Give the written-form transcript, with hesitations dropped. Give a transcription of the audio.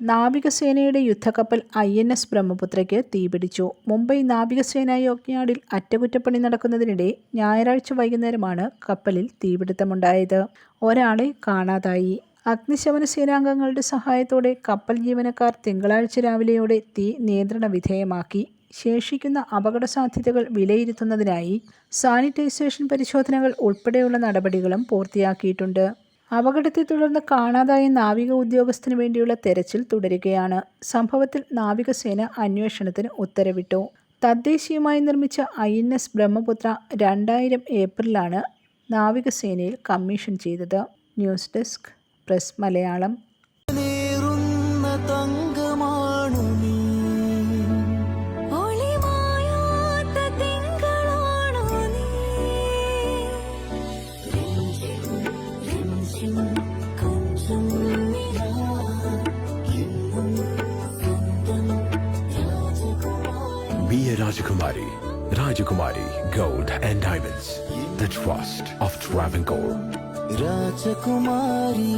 നാവികസേനയുടെ യുദ്ധക്കപ്പൽ INS ബ്രഹ്മപുത്രയ്ക്ക് തീപിടിച്ചു. മുംബൈ നാവികസേനാ യോഗ്യാർഡിൽ അറ്റകുറ്റപ്പണി നടക്കുന്നതിനിടെ ഞായറാഴ്ച വൈകുന്നേരമാണ് കപ്പലിൽ തീപിടുത്തമുണ്ടായത്. ഒരാളെ കാണാതായി. അഗ്നിശമന സേനാംഗങ്ങളുടെ സഹായത്തോടെ കപ്പൽ ജീവനക്കാർ തിങ്കളാഴ്ച രാവിലെയോടെ തീ നിയന്ത്രണ വിധേയമാക്കി. ശേഷിക്കുന്ന അപകട സാധ്യതകൾ വിലയിരുത്തുന്നതിനായി സാനിറ്റൈസേഷൻ പരിശോധനകൾ ഉൾപ്പെടെയുള്ള നടപടികളും പൂർത്തിയാക്കിയിട്ടുണ്ട്. അപകടത്തെ തുടർന്ന് കാണാതായ നാവിക ഉദ്യോഗസ്ഥനു വേണ്ടിയുള്ള തെരച്ചിൽ തുടരുകയാണ്. സംഭവത്തിൽ നാവികസേന അന്വേഷണത്തിന് ഉത്തരവിട്ടു. തദ്ദേശീയമായി നിർമ്മിച്ച INS ബ്രഹ്മപുത്ര 2000 ഏപ്രിലാണ് നാവികസേനയിൽ കമ്മീഷൻ ചെയ്തത്. News desk press Malayalam. Be a Rajakumari. Rajakumari Gold and Diamonds. The trust of Travancore. Rajakumari.